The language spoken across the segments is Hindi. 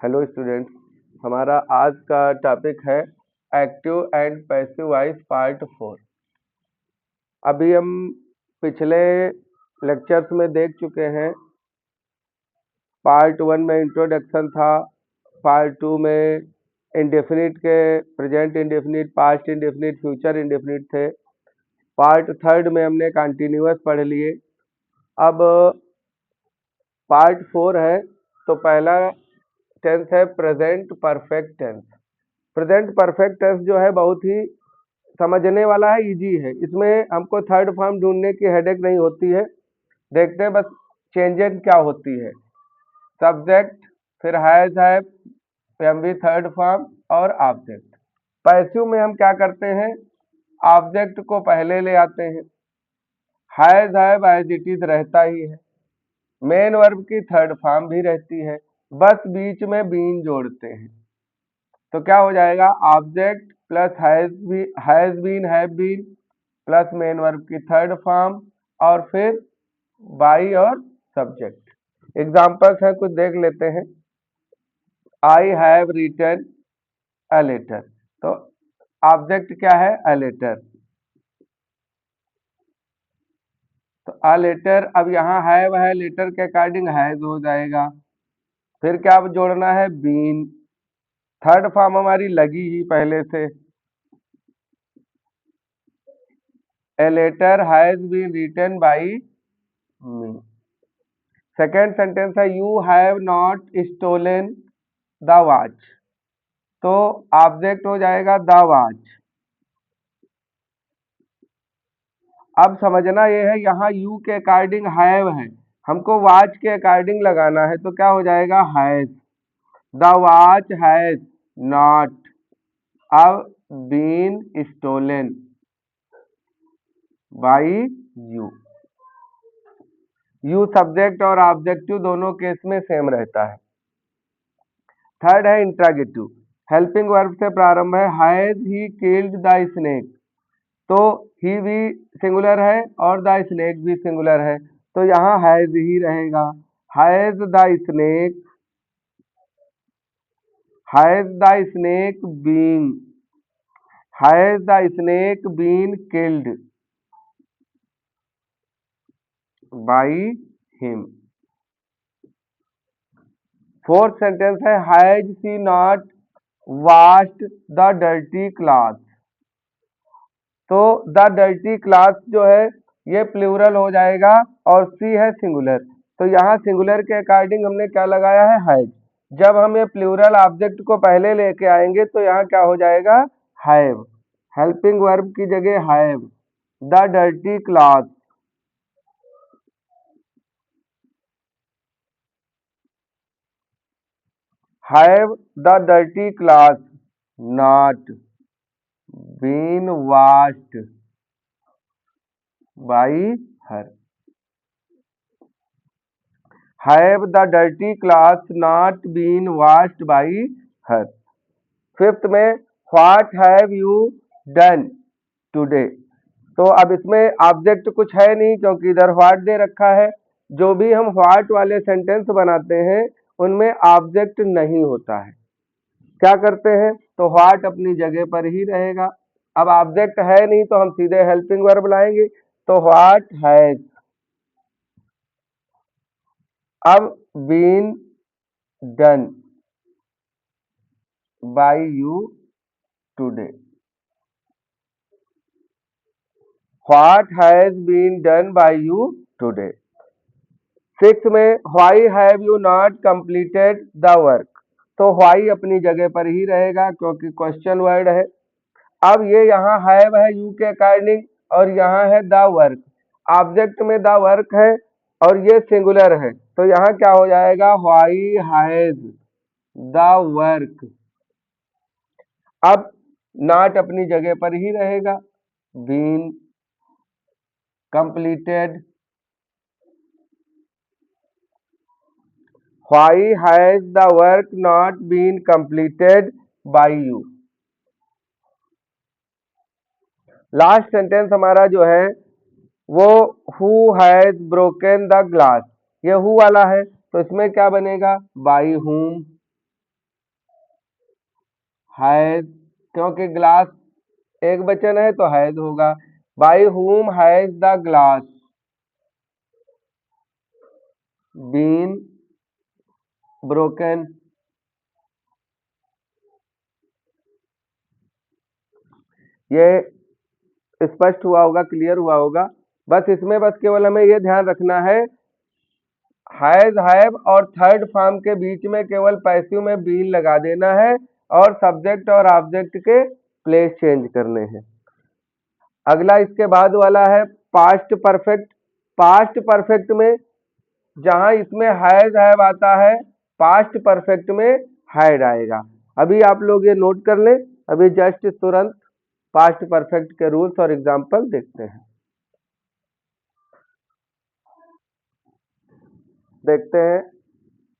हेलो स्टूडेंट्स, हमारा आज का टॉपिक है active and passive voice part 4। अभी हम पिछले लेक्चर्स में देख चुके हैं। पार्ट 1 में इंट्रोडक्शन था, पार्ट 2 में इंडेफिनिट के present indefinite, past indefinite, future indefinite थे। पार्ट 3 में हमने कंटिन्यूअस पढ़ लिए। अब पार्ट 4 है, तो पहला टेंस है present perfect tense. Present perfect tense जो है बहुत ही समझने वाला है, इजी है। इसमें हमको थर्ड फॉर्म ढूंढने की हेडेक नहीं होती है। देखते हैं बस चेंजेस क्या होती है। सब्जेक्ट, फिर हैज है, भी थर्ड फॉर्म और ऑब्जेक्ट। पैसिव में हम क्या करते हैं, ऑब्जेक्ट को पहले ले आते हैं। हैज है एज इट इज रहता ही है। मेन वर्ब की थर्ड फॉर्म भी रहती है, बस बीच में बीन जोड़ते हैं। तो क्या हो जाएगा, object plus has been, have been plus main verb की थर्ड फॉर्म और फिर बाई और सब्जेक्ट। एग्जांपल्स हैं, कुछ देख लेते हैं। I have written a letter, तो ऑब्जेक्ट क्या है, अ लेटर। तो अ लेटर, अब यहाँ हैव है, लेटर के अकॉर्डिंग हैज हो जाएगा। फिर क्या अब जोड़ना है, बीन। थर्ड फॉर्म हमारी लगी ही पहले से। A letter has been written by me. Second sentence है you have not stolen the watch, तो ऑब्जेक्ट हो जाएगा द वॉच। अब समझना ये है, यहाँ यू के अकॉर्डिंग हैव है, हमको वॉच के अकॉर्डिंग लगाना है, तो क्या हो जाएगा, has. The watch has not अब been stolen by you. You subject और ऑब्जेक्टिव दोनों केस में सेम रहता है। थर्ड है इंट्रागेटिव, हेल्पिंग वर्ब से प्रारंभ है। Has he killed the snake, तो ही भी सिंगुलर है और द स्नेक भी सिंगुलर है, तो यहाँ हैज ही रहेगा। Has the snake, has the snake been, has the snake been killed by him. Fourth sentence है has she not washed the dirty cloth, तो द डर्टी क्लॉथ जो है ये प्लूरल हो जाएगा और सी है सिंगुलर, तो यहाँ सिंगुलर के अकॉर्डिंग हमने क्या लगाया है, हैज। जब हम ये प्लूरल ऑब्जेक्ट को पहले लेके आएंगे तो यहाँ क्या हो जाएगा, हैव। हेल्पिंग वर्ब की जगह have the dirty cloth, have the dirty cloth not been washed by her. Have the dirty cloth not been washed by her. Fifth में what have you done today, तो अब इसमें ऑब्जेक्ट कुछ है नहीं क्योंकि इधर व्हाट दे रखा है। जो भी हम व्हाट वाले सेंटेंस बनाते हैं उनमें ऑब्जेक्ट नहीं होता है। क्या करते हैं, तो व्हाट अपनी जगह पर ही रहेगा। अब ऑब्जेक्ट है नहीं तो हम सीधे हेल्पिंग वर्ब लाएंगे, तो व्हाट हैज अब been done by you today. What has been done by you today. Six में why have you not completed the work, तो व्हाई अपनी जगह पर ही रहेगा क्योंकि क्वेश्चन वर्ड है। अब ये यहाँ हैव है यू के अकॉर्डिंग और यहाँ है द वर्क, ऑब्जेक्ट में द वर्क है और ये सिंगुलर है, तो यहाँ क्या हो जाएगा, व्हाई हैज द वर्क। अब नॉट अपनी जगह पर ही रहेगा, been completed. Why has the work not been completed by you? Last sentence हमारा जो है वो who has broken the glass, ये who वाला है, तो इसमें क्या बनेगा, by whom। हैज, क्योंकि ग्लास एक वचन है तो हैज होगा। By whom has the glass been broken. ये स्पष्ट हुआ होगा, क्लियर हुआ होगा। बस इसमें बस केवल हमें ये ध्यान रखना है, हैज हैव और थर्ड फॉर्म के बीच में केवल पैसिव में बीन लगा देना है और सब्जेक्ट और ऑब्जेक्ट के प्लेस चेंज करने हैं। अगला इसके बाद वाला है पास्ट परफेक्ट। पास्ट परफेक्ट में जहां इसमें हैज हैव आता है, पास्ट परफेक्ट में हैड आएगा। अभी आप लोग ये नोट कर लें, अभी जस्ट तुरंत पास्ट परफेक्ट के रूल्स और एग्जांपल देखते हैं। देखते हैं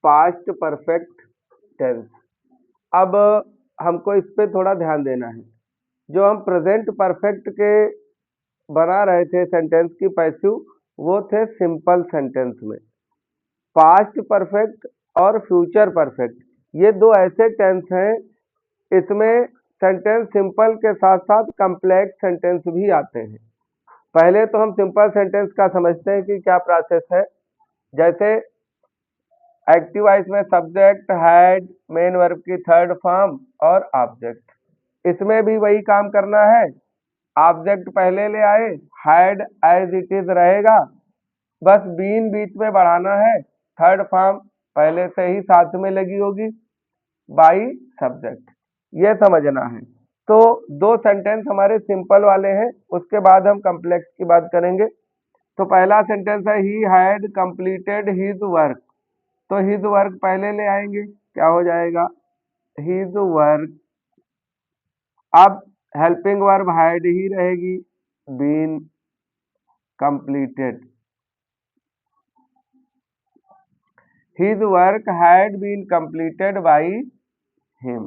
पास्ट परफेक्ट टेंस। अब हमको इस पे थोड़ा ध्यान देना है। जो हम प्रेजेंट परफेक्ट के बना रहे थे सेंटेंस की पैसिव, वो थे सिंपल सेंटेंस में। पास्ट परफेक्ट और फ्यूचर परफेक्ट, ये दो ऐसे टेंस हैं, इसमें सेंटेंस सिंपल के साथ साथ कॉम्प्लेक्स सेंटेंस भी आते हैं। पहले तो हम सिंपल सेंटेंस का समझते हैं कि क्या प्रोसेस है। जैसे एक्टिव वॉइस में सब्जेक्ट, हैड, मेन वर्ब की थर्ड फॉर्म और ऑब्जेक्ट। इसमें भी वही काम करना है, ऑब्जेक्ट पहले ले आए, हैड एज इट इज रहेगा, बस बीन बीच में बढ़ाना है, थर्ड फॉर्म पहले से ही साथ में लगी होगी, बाई सब्जेक्ट। ये समझना है। तो दो सेंटेंस हमारे सिंपल वाले हैं, उसके बाद हम कॉम्प्लेक्स की बात करेंगे। तो पहला सेंटेंस है he had completed his work. तो हिज वर्क पहले ले आएंगे, क्या हो जाएगा हिज वर्क। अब हेल्पिंग वर्ब हैड ही रहेगी, been completed. His work had been completed by him.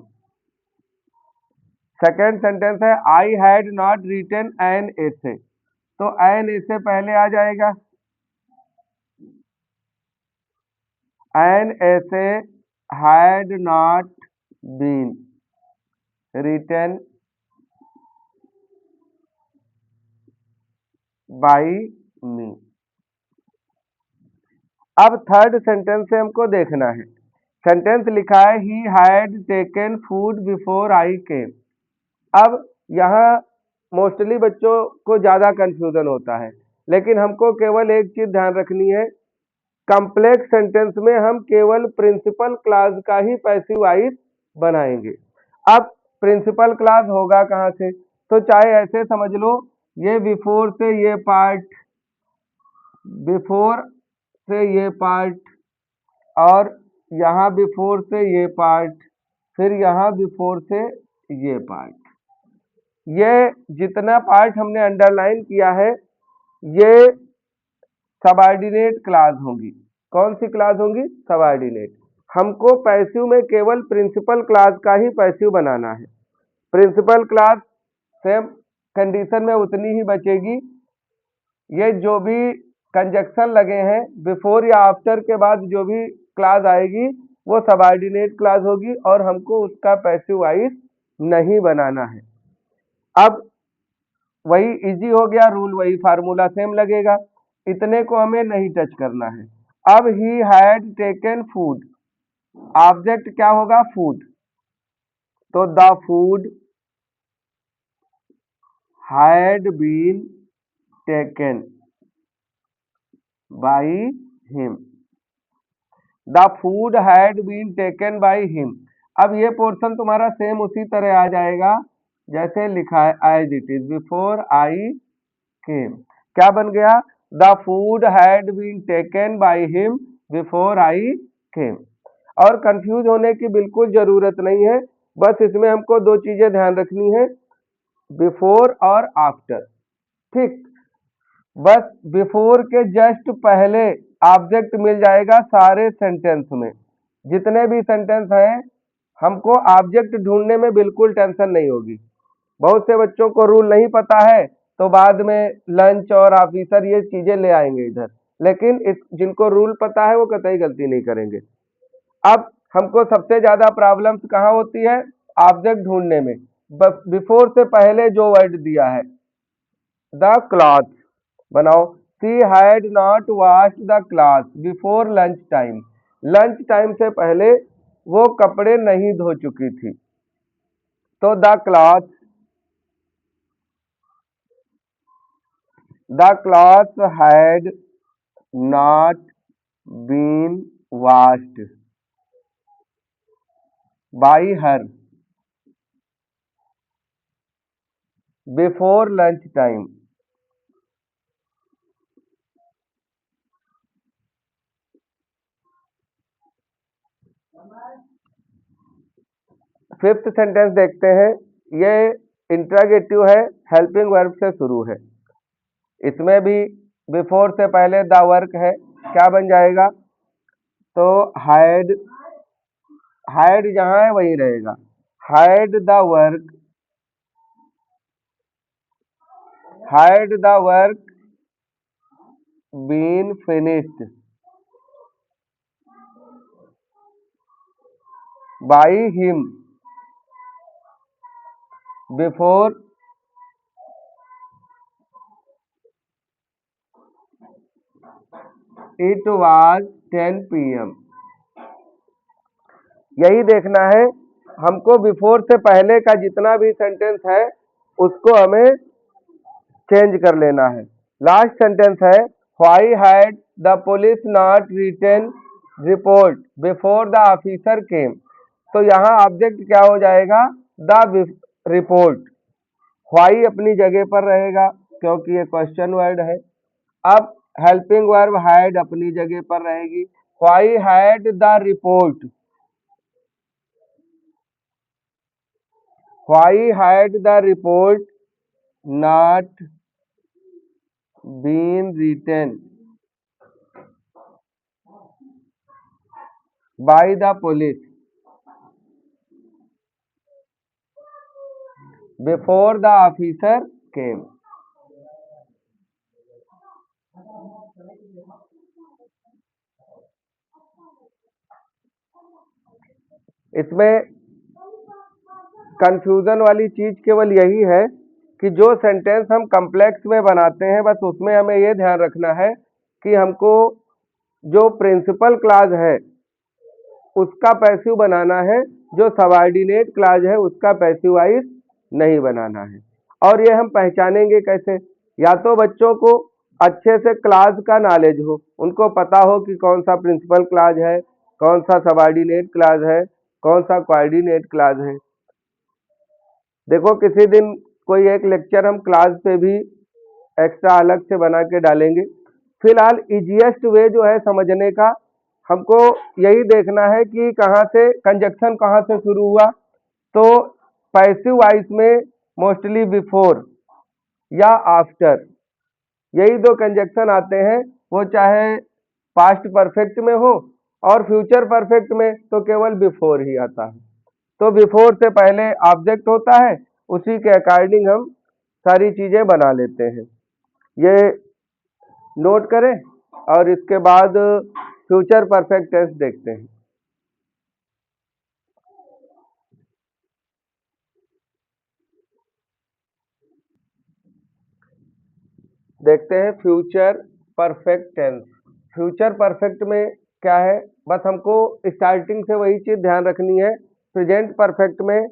Second sentence है I had not written an essay. तो एन एसे पहले आ जाएगा, an essay had not been written by me. अब थर्ड सेंटेंस से हमको देखना है। सेंटेंस लिखा है he had taken food before I came. अब यहाँ मोस्टली बच्चों को ज़्यादा कंफ्यूजन होता है, लेकिन हमको केवल एक चीज़ ध्यान रखनी है, कॉम्प्लेक्स सेंटेंस में हम केवल प्रिंसिपल क्लास का ही पैसिव वॉइस बनाएंगे। अब प्रिंसिपल क्लास होगा कहाँ से, तो चाहे ऐसे समझ लो, ये बिफोर से ये पार्ट, बिफोर से ये पार्ट, और यहाँ बिफोर से ये पार्ट, फिर यहाँ बिफोर से ये पार्ट। ये जितना पार्ट हमने अंडरलाइन किया है, ये सबऑर्डिनेट क्लास होंगी। कौन सी क्लास होंगी, सबऑर्डिनेट। हमको पैसिव में केवल प्रिंसिपल क्लास का ही पैसिव बनाना है। प्रिंसिपल क्लास सेम कंडीशन में उतनी ही बचेगी, ये जो भी कंजक्शन लगे हैं बिफोर या आफ्टर के बाद जो भी क्लास आएगी वो सबऑर्डिनेट क्लास होगी और हमको उसका पैसिव वॉइस नहीं बनाना है। अब वही इजी हो गया, रूल वही फार्मूला सेम लगेगा, इतने को हमें नहीं टच करना है। अब he had taken food, object क्या होगा, फूड। तो the food had been taken by him. The food had been taken by him. अब ये पोर्शन तुम्हारा सेम उसी तरह आ जाएगा जैसे लिखा है as it is before I came. क्या बन गया, the food had been taken by him before I came. और कंफ्यूज होने की बिल्कुल जरूरत नहीं है, बस इसमें हमको दो चीजें ध्यान रखनी है, बिफोर और आफ्टर। ठीक, बस बिफोर के जस्ट पहले ऑब्जेक्ट मिल जाएगा सारे सेंटेंस में। जितने भी सेंटेंस हैं हमको ऑब्जेक्ट ढूंढने में बिल्कुल टेंशन नहीं होगी। बहुत से बच्चों को रूल नहीं पता है तो बाद में लंच और ऑफिसर ये चीजें ले आएंगे इधर, लेकिन जिनको रूल पता है वो कतई गलती नहीं करेंगे। अब हमको सबसे ज्यादा प्रॉब्लम्स कहाँ होती है, ऑब्जेक्ट ढूंढने में। बिफोर से पहले जो वर्ड दिया है द क्लॉथ, बनाओ she had not washed the cloth before lunch time. Lunch time से पहले वो कपड़े नहीं धो चुकी थी। तो the cloth had not been washed by her before lunch time. Fifth sentence देखते हैं, ये इंट्रोगेटिव है, हेल्पिंग वर्ब से शुरू है। इसमें भी बिफोर से पहले द वर्क है, क्या बन जाएगा? तो हाइड, हाइड जहां है वही रहेगा। Had the work, had the work been finished by him before it was 10 PM। यही देखना है हमको, बिफोर से पहले का जितना भी सेंटेंस है उसको हमें चेंज कर लेना है। लास्ट सेंटेंस है, why had the police not written report before the officer came. तो यहाँ ऑब्जेक्ट क्या हो जाएगा? The report. व्हाई अपनी जगह पर रहेगा क्योंकि ये क्वेश्चन वर्ड है। अब हेल्पिंग वर्ब हैड अपनी जगह पर रहेगी। Why had the report, why had the report not been written by the police before the officer came. इसमें कंफ्यूजन वाली चीज केवल यही है कि जो सेंटेंस हम कॉम्प्लेक्स में बनाते हैं बस उसमें हमें ये ध्यान रखना है कि हमको जो प्रिंसिपल क्लॉज है उसका पैसिव बनाना है, जो सबऑर्डिनेट क्लॉज है उसका पैसिव वाइज नहीं बनाना है। और ये हम पहचानेंगे कैसे? या तो बच्चों को अच्छे से क्लॉज का नॉलेज हो, उनको पता हो कि कौन सा प्रिंसिपल क्लॉज है, कौन सा सबऑर्डिनेट क्लॉज है, कौन सा कोऑर्डिनेट क्लॉज है। देखो किसी दिन कोई एक लेक्चर हम क्लास पे भी एक्स्ट्रा अलग से बना के डालेंगे। फिलहाल इजीएस्ट वे जो है समझने का, हमको यही देखना है कि कहाँ से कंजक्शन कहाँ से शुरू हुआ। तो पैसिव वॉइस में मोस्टली बिफोर या आफ्टर, यही दो कंजक्शन आते हैं। वो चाहे पास्ट परफेक्ट में हो और फ्यूचर परफेक्ट में तो केवल बिफोर ही आता है। तो बिफोर से पहले ऑब्जेक्ट होता है, उसी के अकॉर्डिंग हम सारी चीजें बना लेते हैं। ये नोट करें और इसके बाद फ्यूचर परफेक्ट टेंस देखते हैं। देखते हैं future perfect tense. Future perfect में क्या है, बस हमको स्टार्टिंग से वही चीज ध्यान रखनी है। प्रेजेंट परफेक्ट में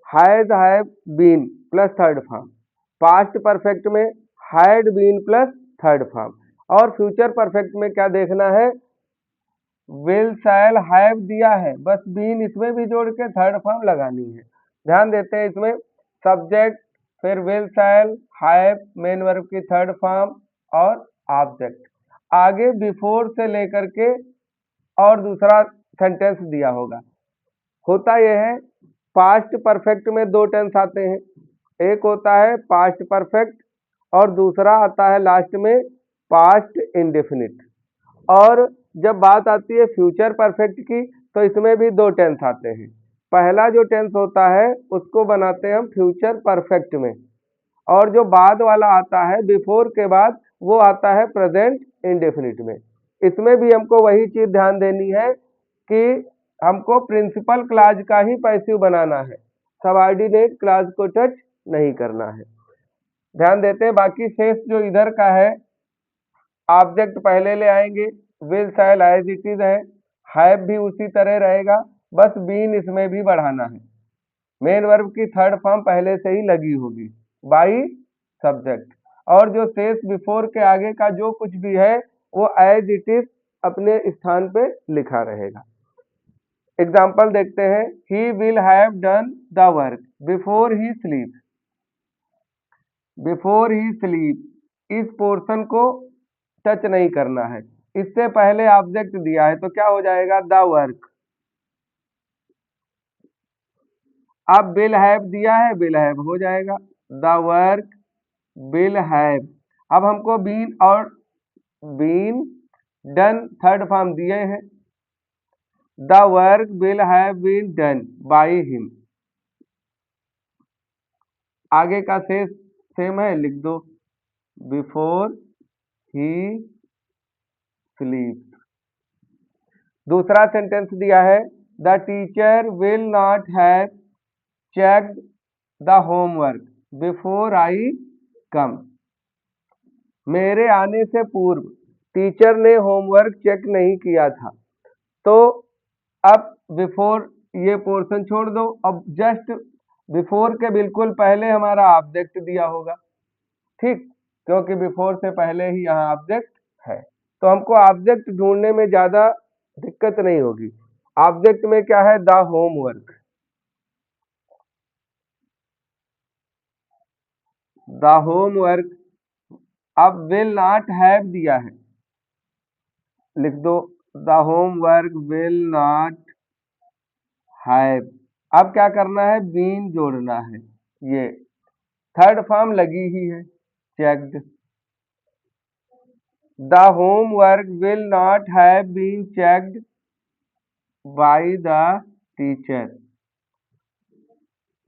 has have been plus third form, past perfect में had been plus third form, और फ्यूचर परफेक्ट में क्या देखना है, विल शैल हैव दिया है, बस बीन इसमें भी जोड़ के थर्ड फॉर्म लगानी है। ध्यान देते हैं इसमें सब्जेक्ट, फिर will shall have main verb की थर्ड फॉर्म और ऑब्जेक्ट, आगे बिफोर से लेकर के और दूसरा सेंटेंस दिया होगा। होता यह है पास्ट परफेक्ट में दो टेंस आते हैं, एक होता है पास्ट परफेक्ट और दूसरा आता है लास्ट में पास्ट इंडेफिनिट। और जब बात आती है फ्यूचर परफेक्ट की तो इसमें भी दो टेंस आते हैं। पहला जो टेंस होता है उसको बनाते हैं हम फ्यूचर परफेक्ट में, और जो बाद वाला आता है बिफोर के बाद वो आता है प्रेजेंट इंडेफिनिट में। इसमें भी हमको वही चीज ध्यान देनी है कि हमको प्रिंसिपल क्लॉज का ही पैसिव बनाना है, सबऑर्डिनेट क्लॉज को टच नहीं करना है। ध्यान देते हैं बाकी शेष जो इधर का है, ऑब्जेक्ट पहले ले आएंगे, will shall as it is है, हैव भी उसी तरह रहेगा, बस बीन इसमें भी बढ़ाना है। मेन वर्ब की थर्ड फॉर्म पहले से ही लगी होगी बाई सब्जेक्ट, और जो शेष बिफोर के आगे का जो कुछ भी है वो एज इट इज अपने स्थान पे लिखा रहेगा। एग्जाम्पल देखते हैं, he will have done the work before he sleep. Before he sleep इस पोर्शन को टच नहीं करना है, इससे पहले ऑब्जेक्ट दिया है तो क्या हो जाएगा, द वर्क। अब विल हैव दिया है, विल हैव हो जाएगा, द वर्क विल हैव। अब हमको बीन और बीन डन थर्ड फॉर्म दिए हैं, the work will have been done by him. आगे का शेष सेम है, लिख दो, बिफोर ही स्लीप। दूसरा सेंटेंस दिया है, the teacher will not have checked the homework before I come. मेरे आने से पूर्व टीचर ने होमवर्क चेक नहीं किया था। तो अब बिफोर ये पोर्शन छोड़ दो, अब जस्ट बिफोर के बिल्कुल पहले हमारा ऑब्जेक्ट दिया होगा, ठीक, क्योंकि बिफोर से पहले ही यहाँ ऑब्जेक्ट है, तो हमको ऑब्जेक्ट ढूंढने में ज्यादा दिक्कत नहीं होगी। ऑब्जेक्ट में क्या है, द होमवर्क, द होमवर्क। अब विल नॉट हैव दिया है, लिख दो, the homework will not have. अब क्या करना है, बीन जोड़ना है, ये थर्ड फॉर्म लगी ही है, checked. The homework will not have been checked by the teacher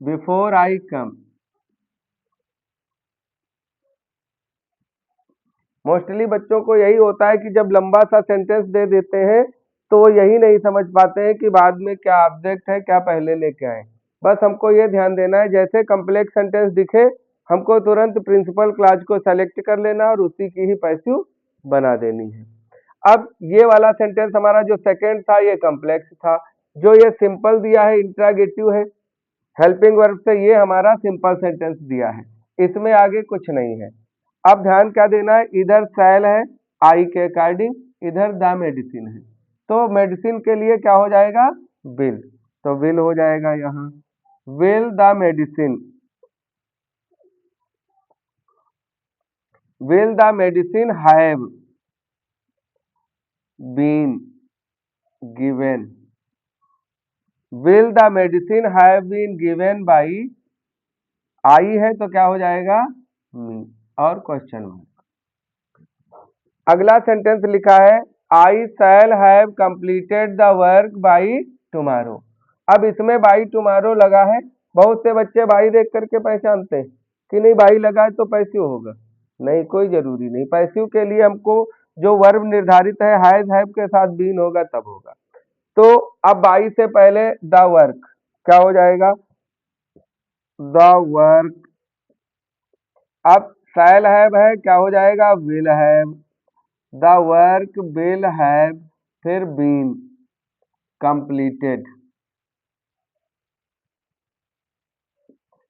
before I come. Mostly बच्चों को यही होता है कि जब लंबा सा सेंटेंस दे देते हैं तो वो यही नहीं समझ पाते हैं कि बाद में क्या ऑब्जेक्ट है, क्या पहले लेके आए। बस हमको ये ध्यान देना है, जैसे कम्प्लेक्स सेंटेंस दिखे हमको तुरंत प्रिंसिपल क्लॉज को सेलेक्ट कर लेना और उसी की ही पैसिव बना देनी है। अब ये वाला सेंटेंस हमारा जो सेकेंड था ये कम्प्लेक्स था, जो ये सिंपल दिया है इंट्रागेटिव है, हेल्पिंग वर्ब से ये हमारा सिंपल सेंटेंस दिया है, इसमें आगे कुछ नहीं है। अब ध्यान क्या देना है, इधर शैल है आई के अकॉर्डिंग, इधर द मेडिसिन है, तो मेडिसिन के लिए क्या हो जाएगा, विल, तो विल हो जाएगा यहाँ, will the medicine, will the medicine have been given, will the medicine have been given by, आई है तो क्या हो जाएगा, मी और क्वेश्चन मार्क। अगला सेंटेंस लिखा है, I shall have completed the work by tomorrow. अब इसमें बाई टुमारो लगा है, बहुत से बच्चे बाई देख करके पहचानते हैं कि नहीं बाई लगा है तो पैसिव होगा, नहीं, कोई जरूरी नहीं। पैसिव के लिए हमको जो वर्ब निर्धारित है हैज हैव के साथ बीन होगा तब होगा। तो अब बाई से पहले द वर्क क्या हो जाएगा, द वर्क। अब शैल हैव है, क्या हो जाएगा, will have, the work will have फिर been completed,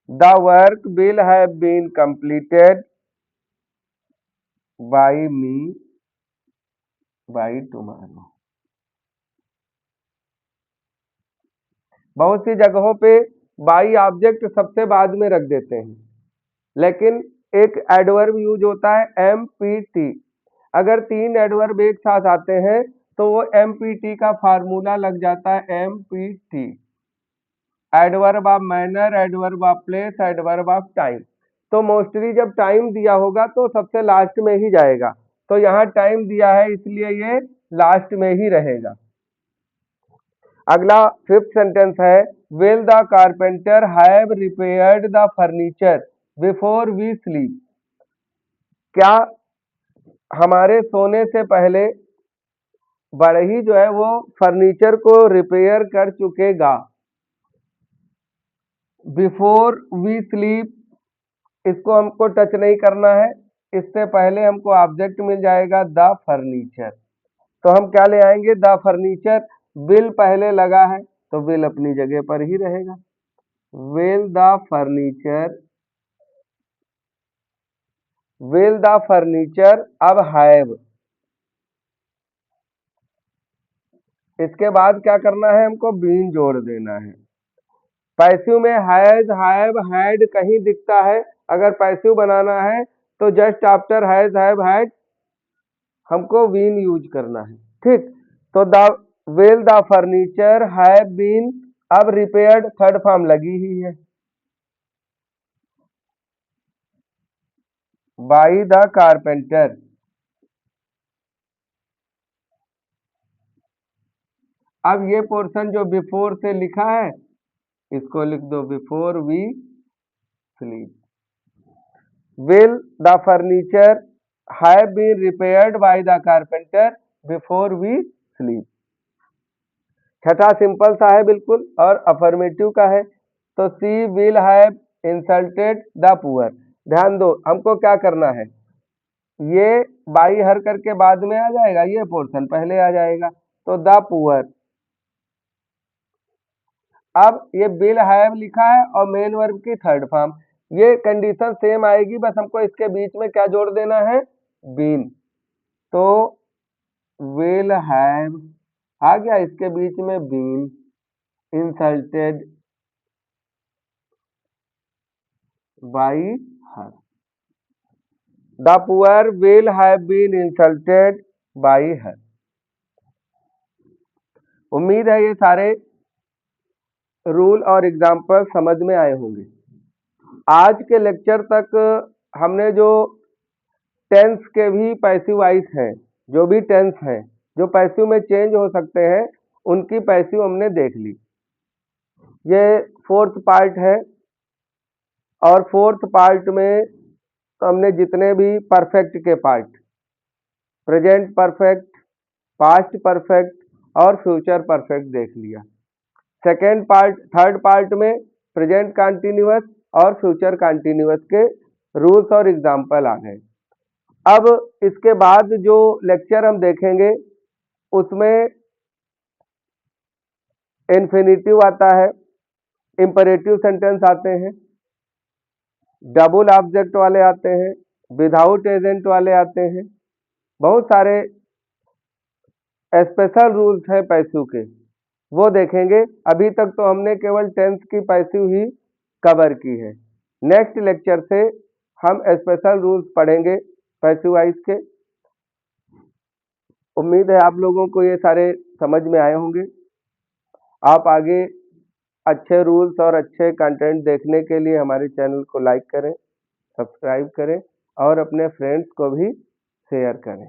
the work will have been completed by me by tomorrow. बहुत सी जगहों पे बाई ऑब्जेक्ट सबसे बाद में रख देते हैं, लेकिन एक एडवर्ब यूज होता है एमपीटी। अगर तीन एडवर्ब एक साथ आते हैं तो वो एमपीटी का फार्मूला लग जाता है, empty, adverb of manner, adverb of place, adverb of time. तो मोस्टली जब टाइम दिया होगा तो सबसे लास्ट में ही जाएगा, तो यहाँ टाइम दिया है इसलिए ये लास्ट में ही रहेगा। अगला फिफ्थ सेंटेंस है, will the carpenter have repaired the furniture before we sleep. क्या हमारे सोने से पहले बढ़ई जो है वो फर्नीचर को रिपेयर कर चुकेगा। बिफोर वी स्लीप, इसको हमको टच नहीं करना है, इससे पहले हमको ऑब्जेक्ट मिल जाएगा द फर्नीचर। तो हम क्या ले आएंगे, द फर्नीचर। विल पहले लगा है तो विल अपनी जगह पर ही रहेगा। Will the furniture, will the furniture अब हैव। इसके बाद क्या करना है, हमको बीन जोड़ देना है। पैसिव में हैज, हैव, हैड कहीं दिखता है, अगर पैसिव बनाना है तो just after has, have, had हमको बीन यूज करना है। ठीक, तो the will the furniture have been, अब रिपेयर्ड थर्ड फॉर्म लगी ही है, बाई द कारपेंटर। अब ये पोर्शन जो बिफोर से लिखा है इसको लिख दो before we sleep. Will the furniture have been repaired by the carpenter before we sleep. छठा सिंपल सा है बिल्कुल और अफर्मेटिव का है। तो she will have insulted the poor. ध्यान दो, हमको क्या करना है, ये बाई हर करके बाद में आ जाएगा, ये पोर्शन पहले आ जाएगा। तो द पुअर, अब ये विल हैव लिखा है और मेन वर्ब की थर्ड फॉर्म, ये कंडीशन सेम आएगी, बस हमको इसके बीच में क्या जोड़ देना है, बीन। तो विल हैव आ गया, इसके बीच में been insulted by her. The poor will have been insulted by her. उम्मीद है ये सारे रूल और एग्जाम्पल समझ में आए होंगे। आज के लेक्चर तक हमने जो टेंस के भी पैसिव वाइज हैं, जो भी टेंस हैं जो पैसिव में चेंज हो सकते हैं, उनकी पैसिव हमने देख ली। ये फोर्थ पार्ट है और फोर्थ पार्ट में तो हमने जितने भी परफेक्ट के part, present perfect, past perfect और फ्यूचर परफेक्ट देख लिया। सेकेंड पार्ट, थर्ड पार्ट में प्रेजेंट कंटिन्यूअस और फ्यूचर कंटिन्यूअस के रूल्स और एग्जाम्पल आ गए। अब इसके बाद जो लेक्चर हम देखेंगे उसमें इन्फिनिटिव आता है, इंपरेटिव सेंटेंस आते हैं, डबल ऑब्जेक्ट वाले आते हैं, विदाउट एजेंट वाले आते हैं, बहुत सारे स्पेशल रूल्स हैं पैसिव के, वो देखेंगे। अभी तक तो हमने केवल टेंस की पैसिव ही कवर की है। नेक्स्ट लेक्चर से हम स्पेशल रूल्स पढ़ेंगे पैसिव वाइज के। उम्मीद है आप लोगों को ये सारे समझ में आए होंगे। आप आगे अच्छे रूल्स और अच्छे कंटेंट देखने के लिए हमारे चैनल को लाइक करें, सब्सक्राइब करें और अपने फ्रेंड्स को भी शेयर करें।